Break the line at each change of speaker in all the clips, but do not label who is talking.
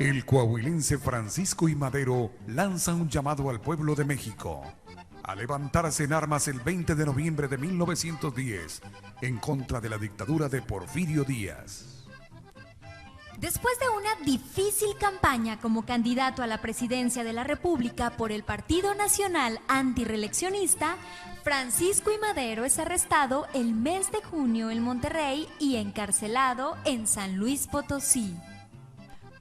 El coahuilense Francisco I. Madero lanza un llamado al pueblo de México a levantarse en armas el 20 de noviembre de 1910 en contra de la dictadura de Porfirio Díaz.
Después de una difícil campaña como candidato a la presidencia de la República por el Partido Nacional Antirreeleccionista, Francisco I. Madero es arrestado el mes de junio en Monterrey y encarcelado en San Luis Potosí.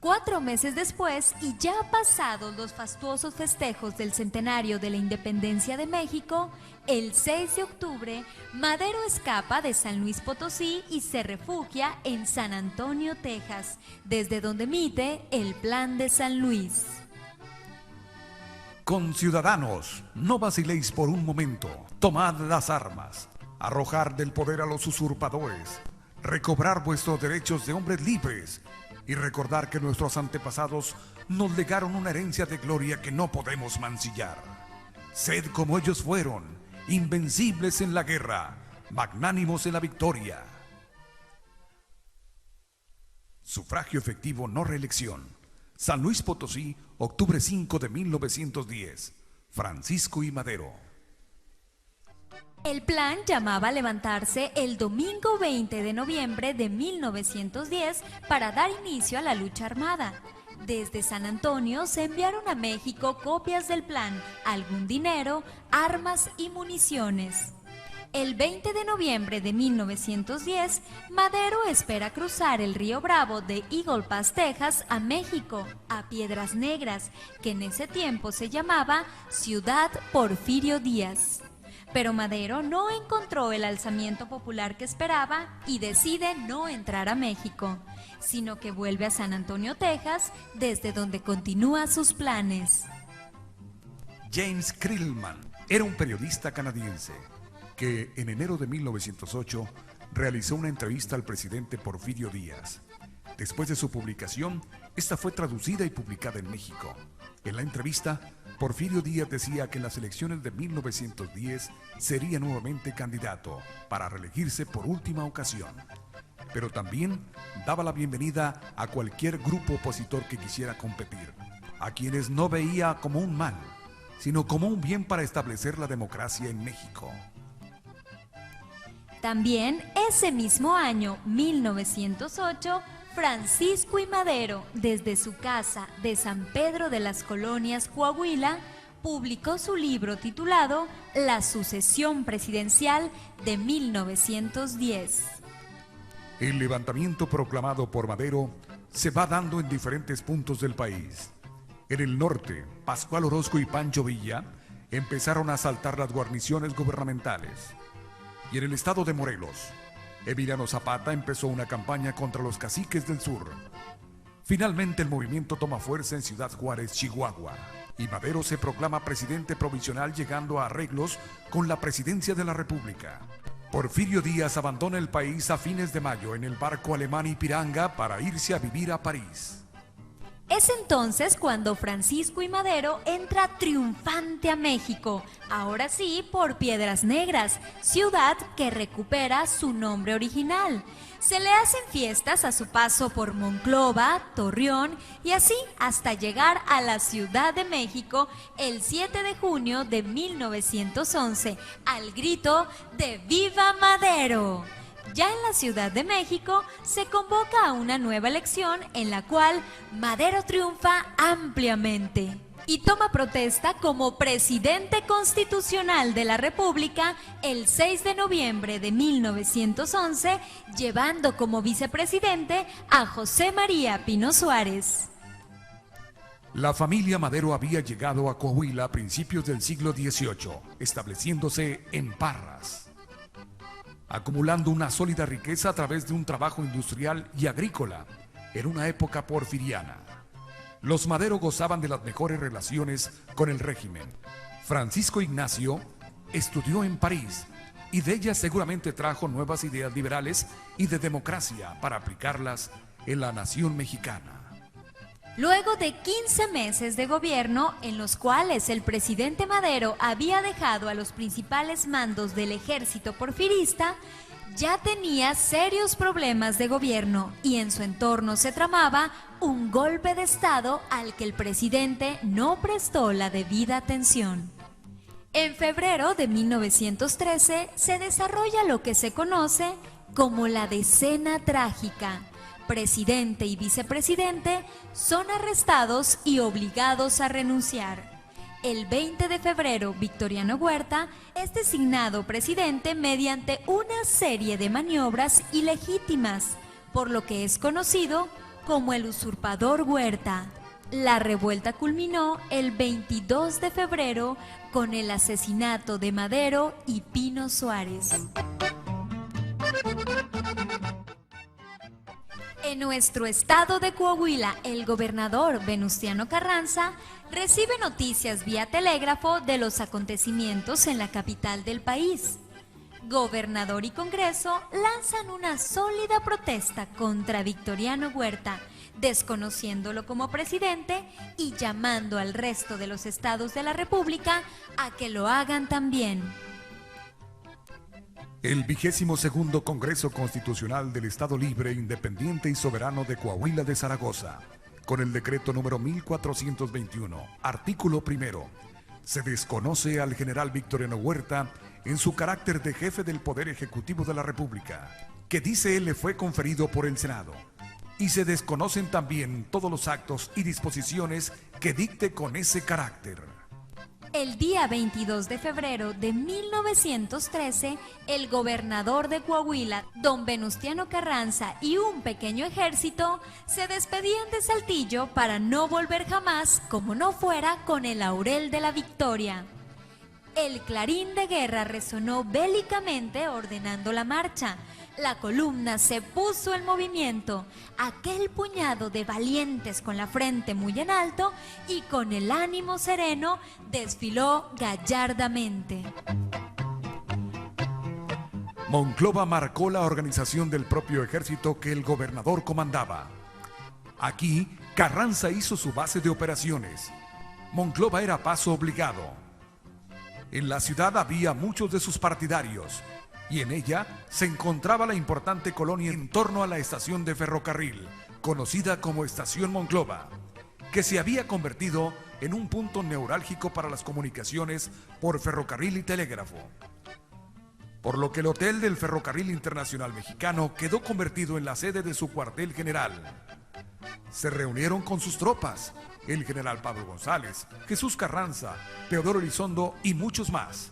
4 meses después, y ya pasados los fastuosos festejos del centenario de la independencia de México, el 6 de octubre, Madero escapa de San Luis Potosí y se refugia en San Antonio, Texas, desde donde emite el Plan de San Luis.
Conciudadanos, no vaciléis por un momento, tomad las armas, arrojar del poder a los usurpadores, recobrar vuestros derechos de hombres libres, y recordar que nuestros antepasados nos legaron una herencia de gloria que no podemos mancillar. Sed como ellos fueron, invencibles en la guerra, magnánimos en la victoria. Sufragio efectivo, no reelección. San Luis Potosí, octubre 5 de 1910. Francisco I. Madero.
El plan llamaba a levantarse el domingo 20 de noviembre de 1910 para dar inicio a la lucha armada. Desde San Antonio se enviaron a México copias del plan, algún dinero, armas y municiones. El 20 de noviembre de 1910, Madero espera cruzar el río Bravo de Eagle Pass, Texas, a México, a Piedras Negras, que en ese tiempo se llamaba Ciudad Porfirio Díaz. Pero Madero no encontró el alzamiento popular que esperaba y decide no entrar a México, sino que vuelve a San Antonio, Texas, desde donde continúa sus planes.
James Krillman era un periodista canadiense que en enero de 1908 realizó una entrevista al presidente Porfirio Díaz. Después de su publicación, esta fue traducida y publicada en México. En la entrevista, Porfirio Díaz decía que en las elecciones de 1910 sería nuevamente candidato para reelegirse por última ocasión. Pero también daba la bienvenida a cualquier grupo opositor que quisiera competir, a quienes no veía como un mal, sino como un bien para establecer la democracia en México.
También ese mismo año, 1908, Francisco I. Madero, desde su casa de San Pedro de las Colonias, Coahuila, publicó su libro titulado La sucesión presidencial de 1910.
El levantamiento proclamado por Madero se va dando en diferentes puntos del país. En el norte, Pascual Orozco y Pancho Villa empezaron a asaltar las guarniciones gubernamentales. Y en el estado de Morelos, Emiliano Zapata empezó una campaña contra los caciques del sur. Finalmente el movimiento toma fuerza en Ciudad Juárez, Chihuahua, y Madero se proclama presidente provisional llegando a arreglos con la presidencia de la República. Porfirio Díaz abandona el país a fines de mayo en el barco alemán Ipiranga para irse a vivir a París.
Es entonces cuando Francisco I. Madero entra triunfante a México, ahora sí por Piedras Negras, ciudad que recupera su nombre original. Se le hacen fiestas a su paso por Monclova, Torreón y así hasta llegar a la Ciudad de México el 7 de junio de 1911, al grito de ¡Viva Madero! Ya en la Ciudad de México se convoca a una nueva elección en la cual Madero triunfa ampliamente y toma protesta como presidente constitucional de la República el 6 de noviembre de 1911, llevando como vicepresidente a José María Pino Suárez.
La familia Madero había llegado a Coahuila a principios del siglo XVIII, estableciéndose en Parras, acumulando una sólida riqueza a través de un trabajo industrial y agrícola en una época porfiriana. Los Madero gozaban de las mejores relaciones con el régimen. Francisco Ignacio estudió en París y de ella seguramente trajo nuevas ideas liberales y de democracia para aplicarlas en la nación mexicana.
Luego de 15 meses de gobierno, en los cuales el presidente Madero había dejado a los principales mandos del ejército porfirista, Ya tenía serios problemas de gobierno y en su entorno se tramaba un golpe de Estado al que el presidente no prestó la debida atención. En febrero de 1913 se desarrolla lo que se conoce como la Decena Trágica. Presidente y vicepresidente son arrestados y obligados a renunciar. El 20 de febrero, Victoriano Huerta es designado presidente mediante una serie de maniobras ilegítimas, por lo que es conocido como el usurpador Huerta. La revuelta culminó el 22 de febrero con el asesinato de Madero y Pino Suárez. En nuestro estado de Coahuila, el gobernador Venustiano Carranza recibe noticias vía telégrafo de los acontecimientos en la capital del país. Gobernador y Congreso lanzan una sólida protesta contra Victoriano Huerta, desconociéndolo como presidente y llamando al resto de los estados de la República a que lo hagan también.
El 22º Congreso Constitucional del Estado Libre, Independiente y Soberano de Coahuila de Zaragoza, con el decreto número 1421, artículo primero, se desconoce al general Victoriano Huerta en su carácter de jefe del Poder Ejecutivo de la República, que dice él le fue conferido por el Senado, y se desconocen también todos los actos y disposiciones que dicte con ese carácter.
El día 22 de febrero de 1913, el gobernador de Coahuila, don Venustiano Carranza, y un pequeño ejército se despedían de Saltillo para no volver jamás, como no fuera con el laurel de la victoria. El clarín de guerra resonó bélicamente ordenando la marcha. La columna se puso en movimiento, aquel puñado de valientes con la frente muy en alto y con el ánimo sereno desfiló gallardamente.
Monclova marcó la organización del propio ejército que el gobernador comandaba. Aquí, Carranza hizo su base de operaciones. Monclova era paso obligado. En la ciudad había muchos de sus partidarios, y en ella se encontraba la importante colonia en torno a la estación de ferrocarril, conocida como Estación Monclova, que se había convertido en un punto neurálgico para las comunicaciones por ferrocarril y telégrafo. Por lo que el hotel del Ferrocarril Internacional Mexicano quedó convertido en la sede de su cuartel general. Se reunieron con sus tropas, el general Pablo González, Jesús Carranza, Teodoro Elizondo y muchos más.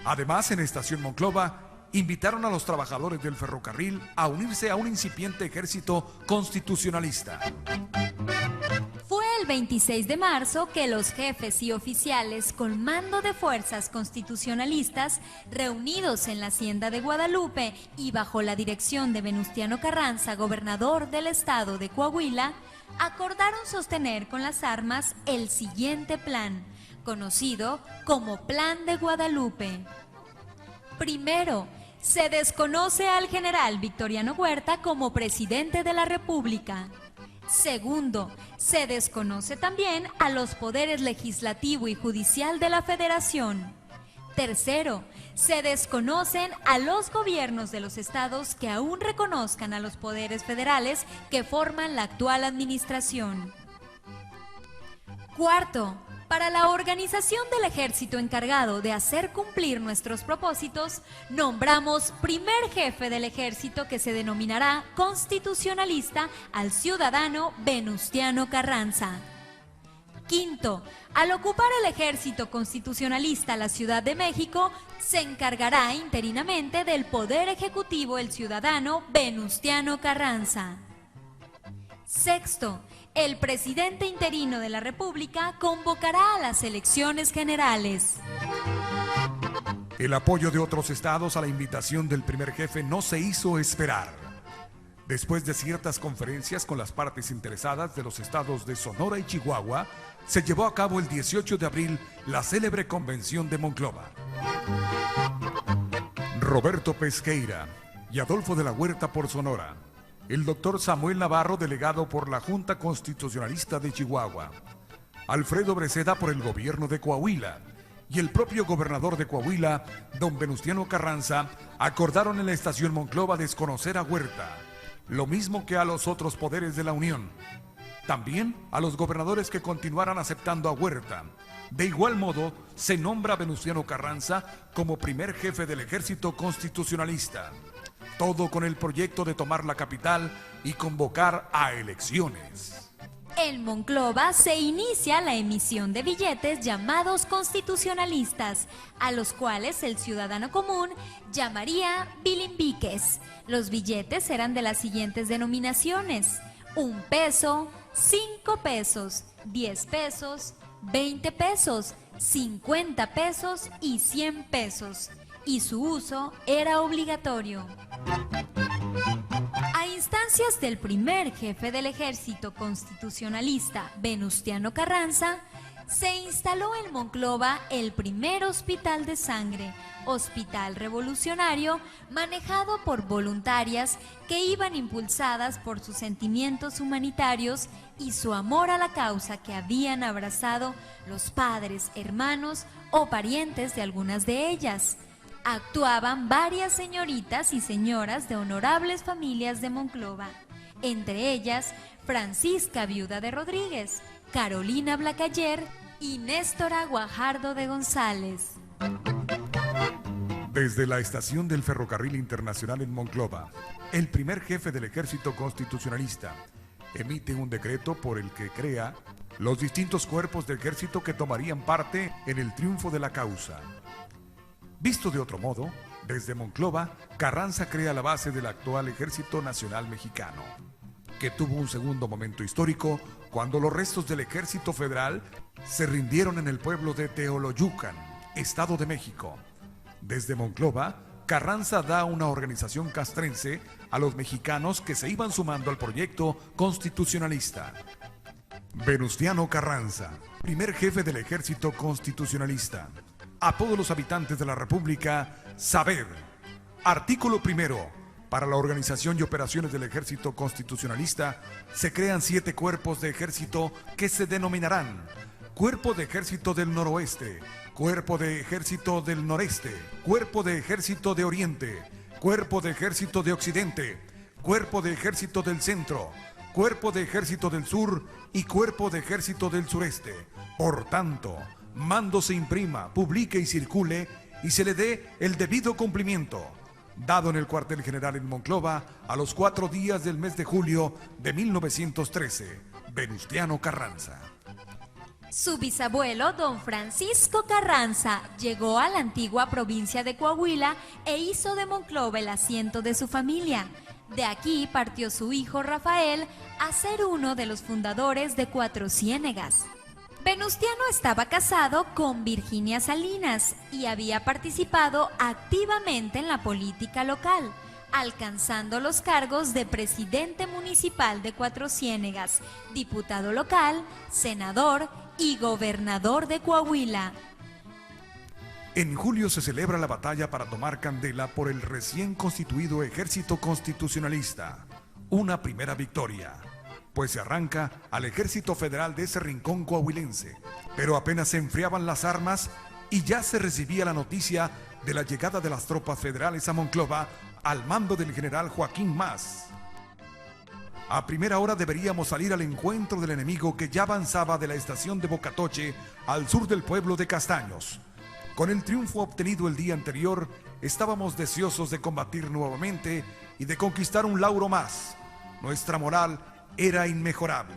Además, en Estación Monclova, invitaron a los trabajadores del ferrocarril a unirse a un incipiente ejército constitucionalista.
Fue el 26 de marzo que los jefes y oficiales con mando de fuerzas constitucionalistas, reunidos en la Hacienda de Guadalupe y bajo la dirección de Venustiano Carranza, gobernador del estado de Coahuila, acordaron sostener con las armas el siguiente plan, conocido como Plan de Guadalupe. Primero, se desconoce al general Victoriano Huerta como presidente de la República. Segundo, se desconoce también a los poderes legislativo y judicial de la Federación. Tercero, se desconocen a los gobiernos de los estados que aún reconozcan a los poderes federales que forman la actual administración. Cuarto, para la organización del ejército encargado de hacer cumplir nuestros propósitos, nombramos primer jefe del ejército, que se denominará constitucionalista, al ciudadano Venustiano Carranza. Quinto, al ocupar el ejército constitucionalista la Ciudad de México, se encargará interinamente del poder ejecutivo el ciudadano Venustiano Carranza. Sexto, el presidente interino de la República convocará a las elecciones generales.
El apoyo de otros estados a la invitación del primer jefe no se hizo esperar. Después de ciertas conferencias con las partes interesadas de los estados de Sonora y Chihuahua, se llevó a cabo el 18 de abril la célebre Convención de Monclova. Roberto Pesqueira y Adolfo de la Huerta por Sonora. El doctor Samuel Navarro, delegado por la Junta Constitucionalista de Chihuahua. Alfredo Breceda por el gobierno de Coahuila. y el propio gobernador de Coahuila, don Venustiano Carranza, acordaron en la estación Monclova desconocer a Huerta, lo mismo que a los otros poderes de la Unión. También a los gobernadores que continuaran aceptando a Huerta. De igual modo, se nombra a Venustiano Carranza como primer jefe del ejército constitucionalista. Todo con el proyecto de tomar la capital y convocar a elecciones.
En Monclova se inicia la emisión de billetes llamados constitucionalistas, a los cuales el ciudadano común llamaría bilimbiques. Los billetes eran de las siguientes denominaciones: 1 peso, 5 pesos, 10 pesos, 20 pesos, 50 pesos y 100 pesos. Y su uso era obligatorio. A instancias del primer jefe del ejército constitucionalista, Venustiano Carranza, se instaló en Monclova el primer hospital de sangre, hospital revolucionario manejado por voluntarias que iban impulsadas por sus sentimientos humanitarios y su amor a la causa que habían abrazado los padres, hermanos o parientes de algunas de ellas. Actuaban varias señoritas y señoras de honorables familias de Monclova, entre ellas Francisca Viuda de Rodríguez, Carolina Blacayer y Néstora Guajardo de González.
Desde la estación del Ferrocarril Internacional en Monclova, el primer jefe del ejército constitucionalista emite un decreto por el que crea los distintos cuerpos de ejército que tomarían parte en el triunfo de la causa. Visto de otro modo, desde Monclova, Carranza crea la base del actual Ejército Nacional Mexicano, que tuvo un segundo momento histórico cuando los restos del Ejército Federal se rindieron en el pueblo de Teoloyucan, Estado de México. Desde Monclova, Carranza da una organización castrense a los mexicanos que se iban sumando al proyecto constitucionalista. Venustiano Carranza, primer jefe del Ejército Constitucionalista. A todos los habitantes de la República, sabed. Artículo primero. Para la organización y operaciones del Ejército Constitucionalista, se crean 7 cuerpos de ejército que se denominarán: Cuerpo de Ejército del Noroeste, Cuerpo de Ejército del Noreste, Cuerpo de Ejército de Oriente, Cuerpo de Ejército de Occidente, Cuerpo de Ejército del Centro, Cuerpo de Ejército del Sur y Cuerpo de Ejército del Sureste. Por tanto, mando se imprima, publique y circule y se le dé el debido cumplimiento. Dado en el cuartel general en Monclova a los 4 días del mes de julio de 1913. Venustiano Carranza.
Su bisabuelo, don Francisco Carranza, llegó a la antigua provincia de Coahuila e hizo de Monclova el asiento de su familia. De aquí partió su hijo Rafael a ser uno de los fundadores de Cuatro Ciénegas. Venustiano estaba casado con Virginia Salinas y había participado activamente en la política local, alcanzando los cargos de presidente municipal de Cuatro Ciénegas, diputado local, senador y gobernador de Coahuila.
En julio se celebra la batalla para tomar Candela por el recién constituido Ejército Constitucionalista. Una primera victoria, pues se arranca al Ejército Federal de ese rincón coahuilense. Pero apenas se enfriaban las armas y ya se recibía la noticia de la llegada de las tropas federales a Monclova al mando del general Joaquín Mas. A primera hora deberíamos salir al encuentro del enemigo que ya avanzaba de la estación de Bocatoche al sur del pueblo de Castaños. Con el triunfo obtenido el día anterior, estábamos deseosos de combatir nuevamente y de conquistar un lauro más. Nuestra moral era inmejorable.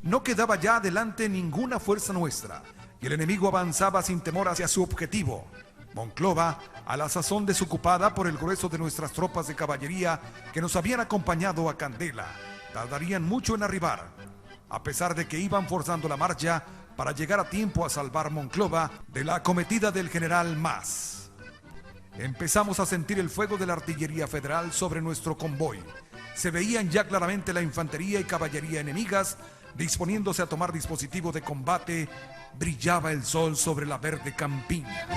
No quedaba ya adelante ninguna fuerza nuestra, y el enemigo avanzaba sin temor hacia su objetivo. Monclova, a la sazón desocupada por el grueso de nuestras tropas de caballería que nos habían acompañado a Candela, tardarían mucho en arribar, a pesar de que iban forzando la marcha para llegar a tiempo a salvar Monclova de la acometida del general Mas. Empezamos a sentir el fuego de la artillería federal sobre nuestro convoy. Se veían ya claramente la infantería y caballería enemigas disponiéndose a tomar dispositivo de combate. Brillaba el sol sobre la verde campiña.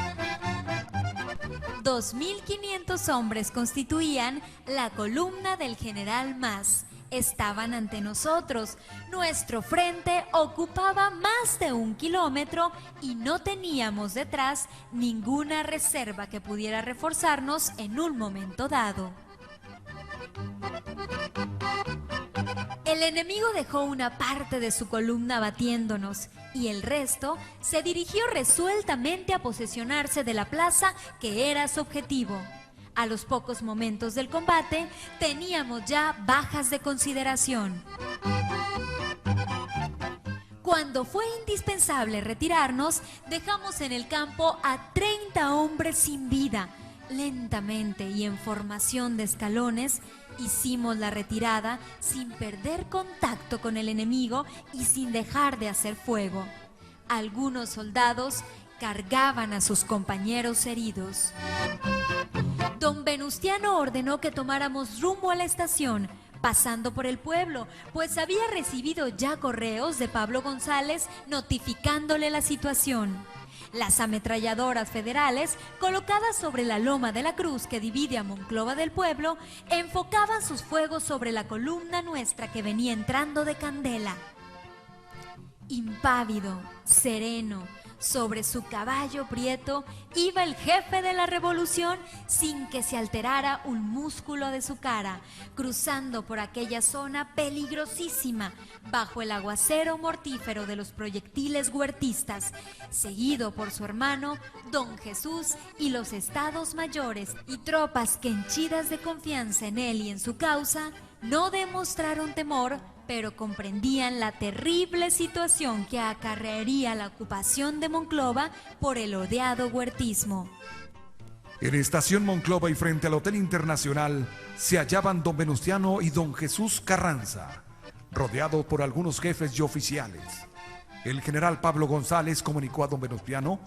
2.500
hombres constituían la columna del general Mas, estaban ante nosotros. Nuestro frente ocupaba más de 1 kilómetro y no teníamos detrás ninguna reserva que pudiera reforzarnos en un momento dado. El enemigo dejó una parte de su columna batiéndonos y el resto se dirigió resueltamente a posesionarse de la plaza que era su objetivo. A los pocos momentos del combate teníamos ya bajas de consideración. Cuando fue indispensable retirarnos, dejamos en el campo a 30 hombres sin vida. Lentamente y en formación de escalones, hicimos la retirada sin perder contacto con el enemigo y sin dejar de hacer fuego. Algunos soldados cargaban a sus compañeros heridos. Don Venustiano ordenó que tomáramos rumbo a la estación, pasando por el pueblo, pues había recibido ya correos de Pablo González notificándole la situación. Las ametralladoras federales, colocadas sobre la loma de la cruz que divide a Monclova del pueblo, enfocaban sus fuegos sobre la columna nuestra que venía entrando de Candela. Impávido, sereno, sobre su caballo prieto, iba el jefe de la revolución sin que se alterara un músculo de su cara, cruzando por aquella zona peligrosísima, bajo el aguacero mortífero de los proyectiles huertistas, seguido por su hermano, don Jesús, y los estados mayores y tropas que, henchidas de confianza en él y en su causa, no demostraron temor, pero comprendían la terrible situación que acarrearía la ocupación de Monclova por el odiado huertismo.
En Estación Monclova y frente al Hotel Internacional se hallaban don Venustiano y don Jesús Carranza, rodeados por algunos jefes y oficiales. El general Pablo González comunicó a don Venustiano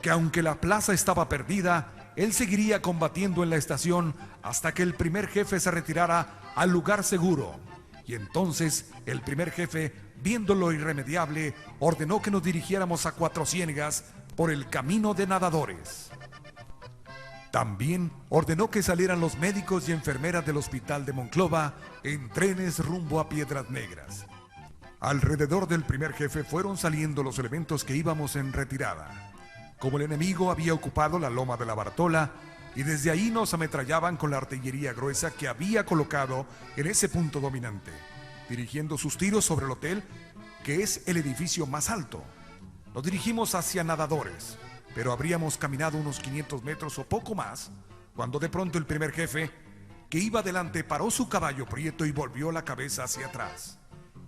que aunque la plaza estaba perdida, él seguiría combatiendo en la estación hasta que el primer jefe se retirara al lugar seguro. Y entonces el primer jefe, viendo lo irremediable, ordenó que nos dirigiéramos a Cuatro Ciénegas por el camino de nadadores. También ordenó que salieran los médicos y enfermeras del hospital de Monclova en trenes rumbo a Piedras Negras. Alrededor del primer jefe fueron saliendo los elementos que íbamos en retirada. Como el enemigo había ocupado la loma de la Bartola, y desde ahí nos ametrallaban con la artillería gruesa que había colocado en ese punto dominante, dirigiendo sus tiros sobre el hotel, que es el edificio más alto. Nos dirigimos hacia nadadores, pero habríamos caminado unos 500 metros o poco más, cuando de pronto el primer jefe, que iba delante, paró su caballo prieto y volvió la cabeza hacia atrás.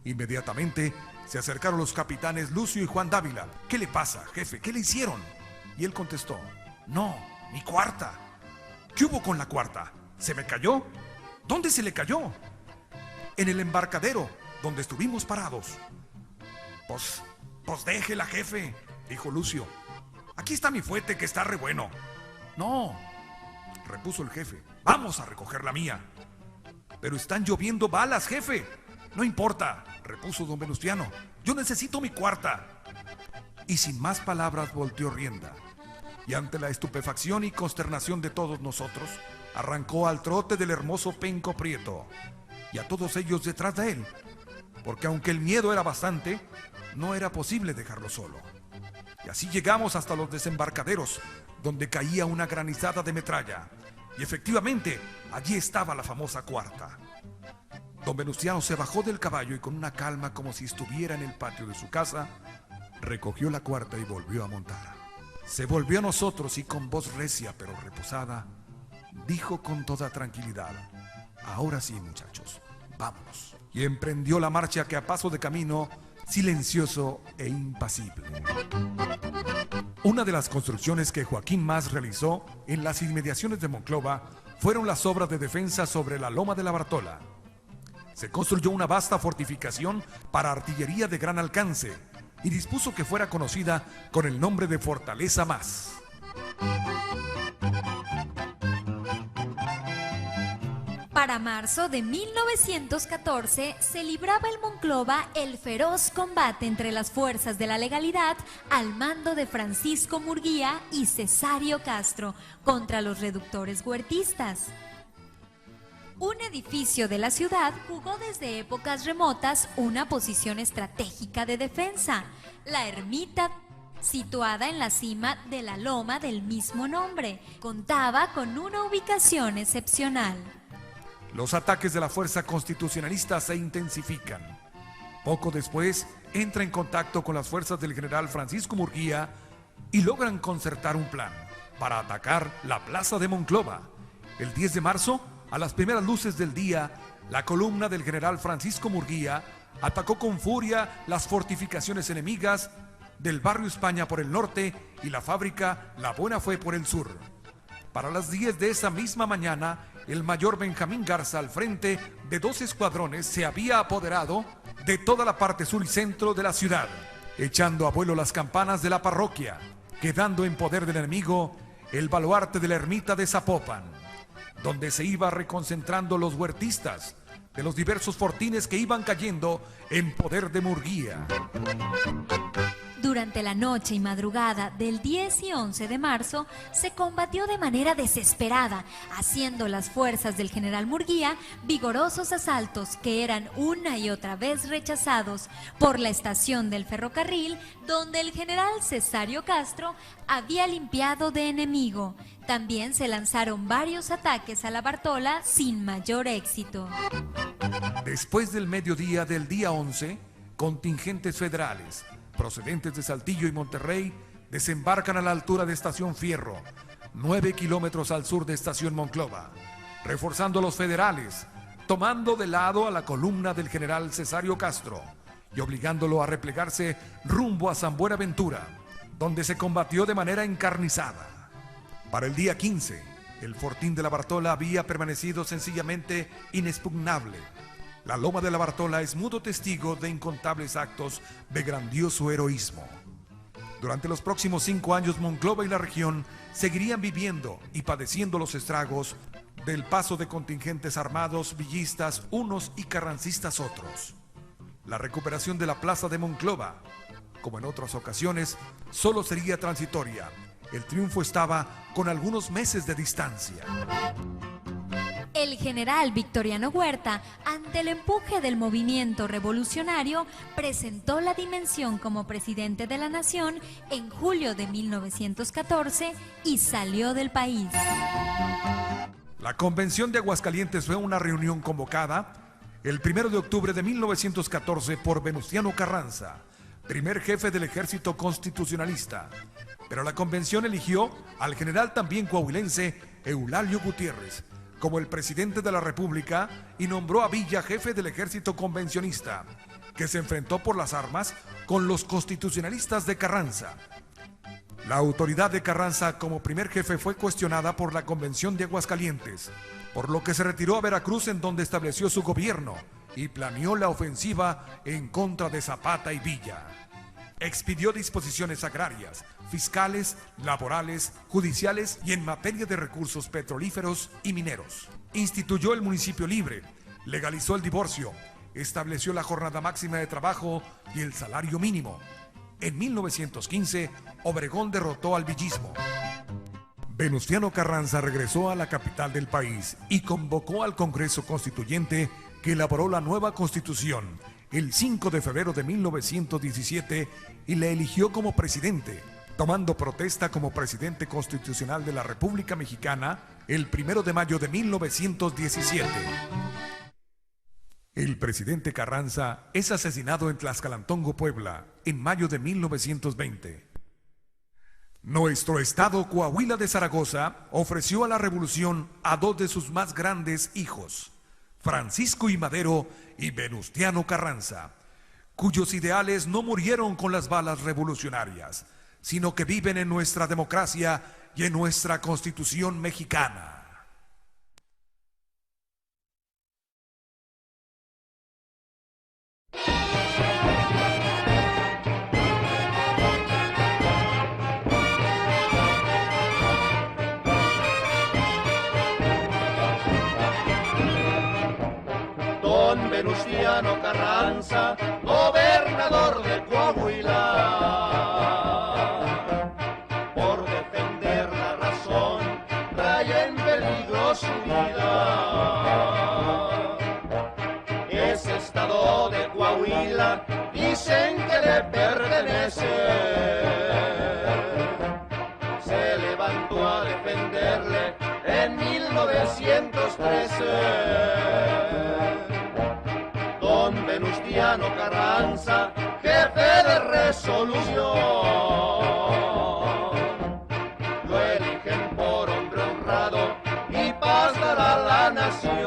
Inmediatamente se acercaron los capitanes Lucio y Juan Dávila. ¿Qué le pasa, jefe? ¿Qué le hicieron? Y él contestó: no, mi cuarta. ¿Qué hubo con la cuarta? ¿Se me cayó? ¿Dónde se le cayó? En el embarcadero, donde estuvimos parados. Pues déjela, jefe, dijo Lucio. Aquí está mi fuete, que está re bueno. No, repuso el jefe, vamos a recoger la mía. Pero están lloviendo balas, jefe. No importa, repuso don Venustiano, yo necesito mi cuarta. Y sin más palabras volteó rienda. Y ante la estupefacción y consternación de todos nosotros, arrancó al trote del hermoso penco prieto, y a todos ellos detrás de él, porque aunque el miedo era bastante, no era posible dejarlo solo. Y así llegamos hasta los desembarcaderos, donde caía una granizada de metralla, y efectivamente allí estaba la famosa cuarta. Don Venustiano se bajó del caballo y con una calma como si estuviera en el patio de su casa, recogió la cuarta y volvió a montar. Se volvió a nosotros y con voz recia pero reposada, dijo con toda tranquilidad: ahora sí, muchachos, vámonos. Y emprendió la marcha que a paso de camino, silencioso e impasible. Una de las construcciones que Joaquín Mas realizó en las inmediaciones de Monclova fueron las obras de defensa sobre la loma de la Bartola. Se construyó una vasta fortificación para artillería de gran alcance y dispuso que fuera conocida con el nombre de Fortaleza Mas.
Para marzo de 1914 se libraba en Monclova el feroz combate entre las fuerzas de la legalidad al mando de Francisco Murguía y Cesario Castro contra los reductores huertistas. Un edificio de la ciudad jugó desde épocas remotas una posición estratégica de defensa, la ermita, situada en la cima de la loma del mismo nombre. Contaba con una ubicación excepcional.
Los ataques de la fuerza constitucionalista se intensifican. Poco después, entra en contacto con las fuerzas del general Francisco Murguía y logran concertar un plan para atacar la plaza de Monclova. El 10 de marzo, a las primeras luces del día, la columna del general Francisco Murguía atacó con furia las fortificaciones enemigas del barrio España por el norte y la fábrica La Buena Fe por el sur. Para las 10 de esa misma mañana, el mayor Benjamín Garza, al frente de 2 escuadrones, se había apoderado de toda la parte sur y centro de la ciudad, echando a vuelo las campanas de la parroquia, quedando en poder del enemigo el baluarte de la ermita de Zapopan, donde se iba reconcentrando los huertistas de los diversos fortines que iban cayendo en poder de Murguía.
Durante la noche y madrugada del 10 y 11 de marzo se combatió de manera desesperada, haciendo las fuerzas del general Murguía vigorosos asaltos que eran una y otra vez rechazados por la estación del ferrocarril, donde el general Cesario Castro había limpiado de enemigo. También se lanzaron varios ataques a la Bartola sin mayor éxito.
Después del mediodía del día 11, contingentes federales procedentes de Saltillo y Monterrey desembarcan a la altura de Estación Fierro, 9 kilómetros al sur de Estación Monclova, reforzando a los federales, tomando de lado a la columna del general Cesario Castro y obligándolo a replegarse rumbo a San Buenaventura, donde se combatió de manera encarnizada. Para el día 15, el fortín de la Bartola había permanecido sencillamente inexpugnable. La loma de la Bartola es mudo testigo de incontables actos de grandioso heroísmo. Durante los próximos 5 años, Monclova y la región seguirían viviendo y padeciendo los estragos del paso de contingentes armados, villistas unos y carrancistas otros. La recuperación de la plaza de Monclova, como en otras ocasiones, solo sería transitoria. El triunfo estaba con algunos meses de distancia.
El general Victoriano Huerta, ante el empuje del movimiento revolucionario, presentó la dimensión como presidente de la nación en julio de 1914 y salió del país.
La Convención de Aguascalientes fue una reunión convocada el 1 de octubre de 1914 por Venustiano Carranza, primer jefe del ejército constitucionalista. Pero la convención eligió al general también coahuilense Eulalio Gutiérrez como el presidente de la República y nombró a Villa jefe del ejército convencionista, que se enfrentó por las armas con los constitucionalistas de Carranza. La autoridad de Carranza como primer jefe fue cuestionada por la Convención de Aguascalientes, por lo que se retiró a Veracruz, en donde estableció su gobierno y planeó la ofensiva en contra de Zapata y Villa. Expidió disposiciones agrarias, fiscales, laborales, judiciales y en materia de recursos petrolíferos y mineros. Instituyó el municipio libre, legalizó el divorcio, estableció la jornada máxima de trabajo y el salario mínimo. En 1915, Obregón derrotó al villismo. Venustiano Carranza regresó a la capital del país y convocó al Congreso Constituyente, que elaboró la nueva Constitución el 5 de febrero de 1917 y le eligió como presidente, tomando protesta como presidente constitucional de la República Mexicana el 1 de mayo de 1917. El presidente Carranza es asesinado en Tlaxcalantongo, Puebla, en mayo de 1920. Nuestro estado, Coahuila de Zaragoza, ofreció a la revolución a 2 de sus más grandes hijos, Francisco I. Madero y Venustiano Carranza, cuyos ideales no murieron con las balas revolucionarias, sino que viven en nuestra democracia y en nuestra Constitución mexicana.
Don Venustiano Carranza, gobernador de Coahuila, por defender la razón, trae en peligro su vida. estado de Coahuila, dicen que le pertenece. Se levantó a defenderle en 1913. Don Venustiano Carranza, jefe de Resolución, lo eligen por hombre honrado y paz dará la nación.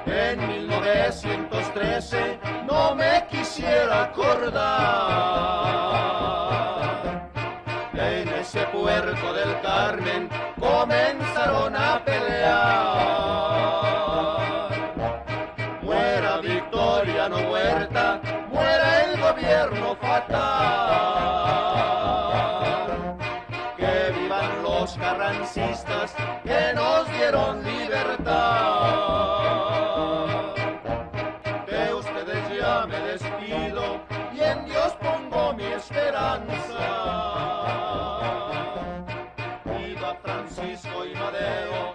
En 1913 no me quisiera acordar, en ese puerto del Carmen comenzaron a pelear. Muera Victoriano Huerta, muera el gobierno fatal. Que vivan los carrancistas que nos dieron libertad. De ustedes ya me despido y en Dios pongo mi esperanza. Viva Francisco y Madero,